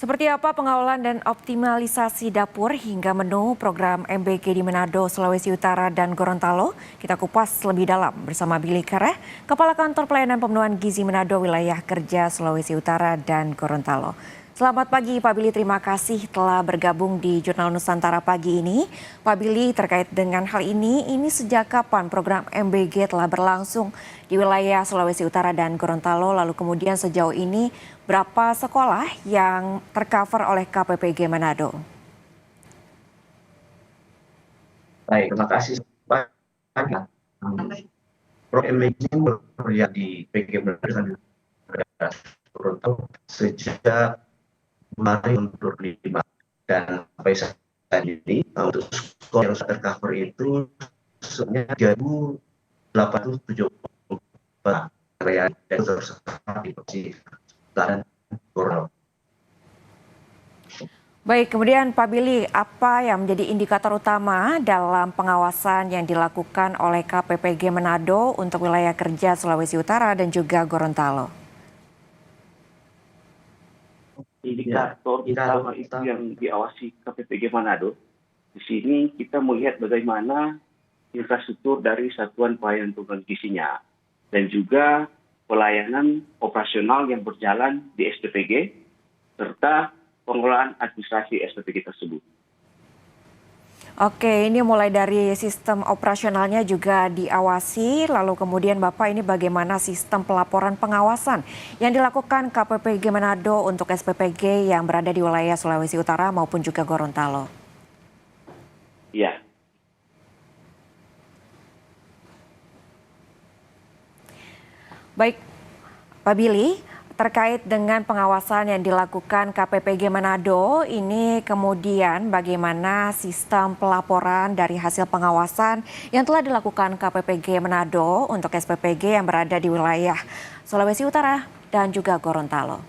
Seperti apa pengawalan dan optimalisasi dapur hingga menu program MBG di Manado, Sulawesi Utara dan Gorontalo? Kita kupas lebih dalam bersama Billy Kareh, Kepala Kantor Pelayanan Pemenuhan Gizi Manado Wilayah Kerja Sulawesi Utara dan Gorontalo. Selamat pagi Pak Billy, terima kasih telah bergabung di Jurnal Nusantara pagi ini. Pak Billy, terkait dengan hal ini sejak kapan program MBG telah berlangsung di wilayah Sulawesi Utara dan Gorontalo, lalu kemudian sejauh ini berapa sekolah yang tercover oleh KPPG Manado? Baik, terima kasih banyak. Program MBG yang di PG Manado Gorontalo sejak Maret 2005 dan sampai saat ini untuk skor yang tercover itu sebenarnya 3.874 area dan tersebar di Sulawesi Utara dan Gorontalo. Baik, kemudian Pak Billy, apa yang menjadi indikator utama dalam pengawasan yang dilakukan oleh KPPG Manado untuk wilayah kerja Sulawesi Utara dan juga Gorontalo? Indikator utama itu yang diawasi KPPG Manado. Di sini kita melihat bagaimana infrastruktur dari Satuan Pelayanan Pemenuhan Gizinya dan juga pelayanan operasional yang berjalan di SPPG serta pengelolaan administrasi SPPG tersebut. Oke, ini mulai dari sistem operasionalnya juga diawasi, lalu kemudian Bapak ini bagaimana sistem pelaporan pengawasan yang dilakukan KPPG Manado untuk SPPG yang berada di wilayah Sulawesi Utara maupun juga Gorontalo? Ya. Baik, Pak Billy, terkait dengan pengawasan yang dilakukan KPPG Manado, ini kemudian bagaimana sistem pelaporan dari hasil pengawasan yang telah dilakukan KPPG Manado untuk SPPG yang berada di wilayah Sulawesi Utara dan juga Gorontalo?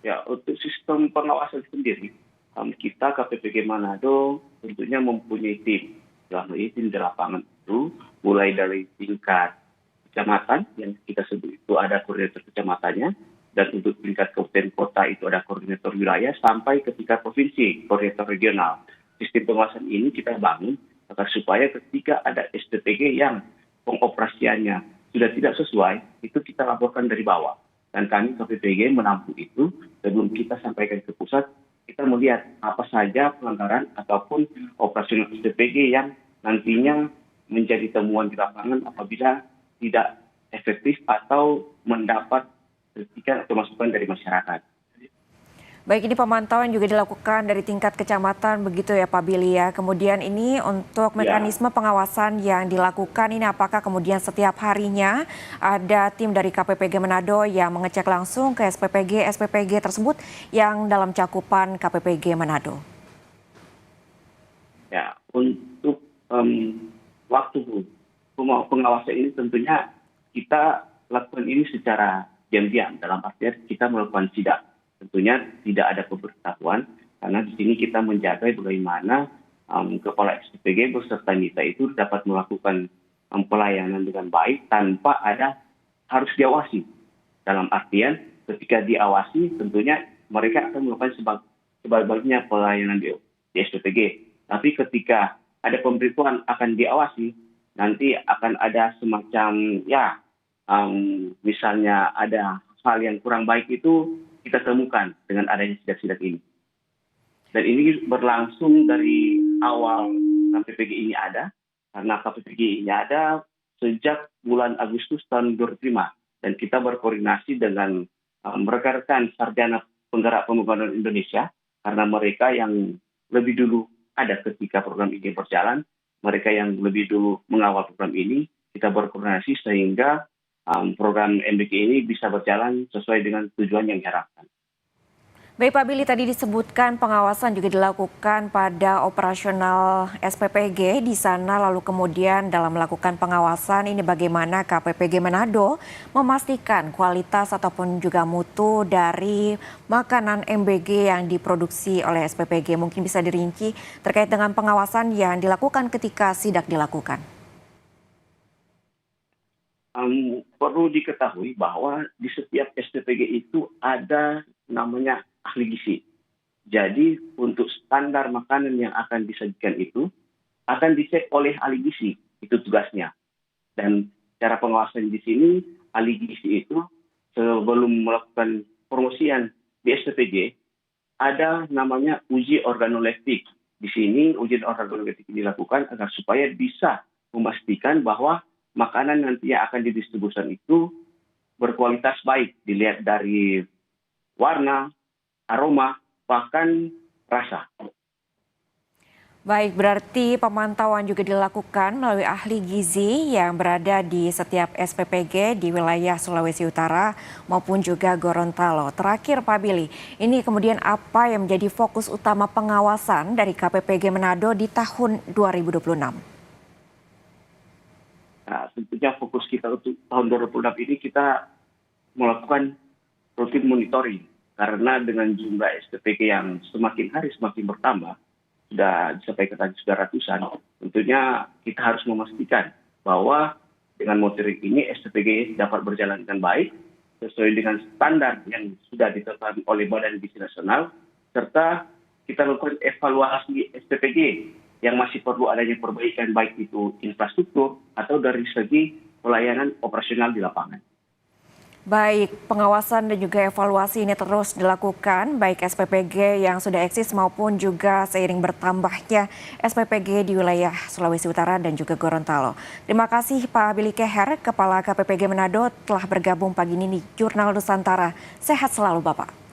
Ya, untuk sistem pengawasan sendiri, kita KPPG Manado tentunya mempunyai tim. Dalam ini tim di lapangan itu mulai dari tingkat kecamatan yang kita sebut itu ada koordinator kecamatannya, dan untuk tingkat kabupaten kota itu ada koordinator wilayah sampai ke tingkat provinsi, koordinator regional. Sistem pengawasan ini kita bangun agar supaya ketika ada SPPG yang pengoperasiannya sudah tidak sesuai, itu kita laporkan dari bawah. Dan kami KPPG menampung itu sebelum kita sampaikan ke pusat, kita melihat apa saja pelanggaran ataupun operasional SPPG yang nantinya menjadi temuan di lapangan apabila tidak efektif atau mendapat kritikan atau masukan dari masyarakat. Baik, ini pemantauan juga dilakukan dari tingkat kecamatan begitu ya Pak Billy ya. Kemudian ini untuk mekanisme pengawasan yang dilakukan ini apakah kemudian setiap harinya ada tim dari KPPG Manado yang mengecek langsung ke SPPG tersebut yang dalam cakupan KPPG Manado? Ya, untuk waktu pengawasan ini tentunya kita lakukan ini secara diam-diam, dalam artian kita melakukan sidak. Tentunya tidak ada pemberitahuan karena di sini kita menjaga bagaimana kepala SPPG beserta mitra itu dapat melakukan pelayanan dengan baik tanpa ada harus diawasi. Dalam artian ketika diawasi tentunya mereka akan melakukan sebaik-baiknya pelayanan di SPPG. Tapi ketika ada pemberitahuan akan diawasi, nanti akan ada semacam misalnya ada hal yang kurang baik itu kita temukan dengan adanya sidak-sidak ini. Dan ini berlangsung dari awal KPPG ini ada, karena KPPG ini ada sejak bulan Agustus tahun 2005. Dan kita berkoordinasi dengan rekan-rekan sarjana penggerak pembangunan Indonesia, karena mereka yang lebih dulu ada ketika program ini berjalan, mereka yang lebih dulu mengawal program ini, kita berkoordinasi sehingga program MBG ini bisa berjalan sesuai dengan tujuan yang diharapkan. Baik Pak Billy, tadi disebutkan pengawasan juga dilakukan pada operasional SPPG di sana, lalu kemudian dalam melakukan pengawasan ini bagaimana KPPG Manado memastikan kualitas ataupun juga mutu dari makanan MBG yang diproduksi oleh SPPG. Mungkin bisa dirinci terkait dengan pengawasan yang dilakukan ketika sidak dilakukan. Perlu diketahui bahwa di setiap SPPG itu ada namanya ahli gizi. Jadi untuk standar makanan yang akan disajikan itu akan dicek oleh ahli gizi, itu tugasnya. Dan cara pengawasan di sini, ahli gizi itu sebelum melakukan promosian di SPPG, ada namanya uji organoleptik. Di sini uji organoleptik dilakukan agar supaya bisa memastikan bahwa makanan nanti yang akan didistribusikan itu berkualitas baik, dilihat dari warna, aroma, bahkan rasa. Baik, berarti pemantauan juga dilakukan melalui ahli gizi yang berada di setiap SPPG di wilayah Sulawesi Utara maupun juga Gorontalo. Terakhir Pak Billy, ini kemudian apa yang menjadi fokus utama pengawasan dari KPPG Manado di tahun 2026? Nah, tentunya fokus kita untuk tahun 2026 ini kita melakukan rutin monitoring. Karena dengan jumlah SPPG yang semakin hari semakin bertambah, sudah disampaikan tadi sudah ratusan, tentunya kita harus memastikan bahwa dengan monitoring ini SPPG dapat berjalan dengan baik, sesuai dengan standar yang sudah ditetapkan oleh Badan Gizi Nasional, serta kita lakukan evaluasi SPPG yang masih perlu adanya perbaikan baik itu infrastruktur atau dari segi pelayanan operasional di lapangan. Baik, pengawasan dan juga evaluasi ini terus dilakukan baik SPPG yang sudah eksis maupun juga seiring bertambahnya SPPG di wilayah Sulawesi Utara dan juga Gorontalo. Terima kasih Pak Billy Keher, Kepala KPPG Manado telah bergabung pagi ini di Jurnal Nusantara. Sehat selalu Bapak.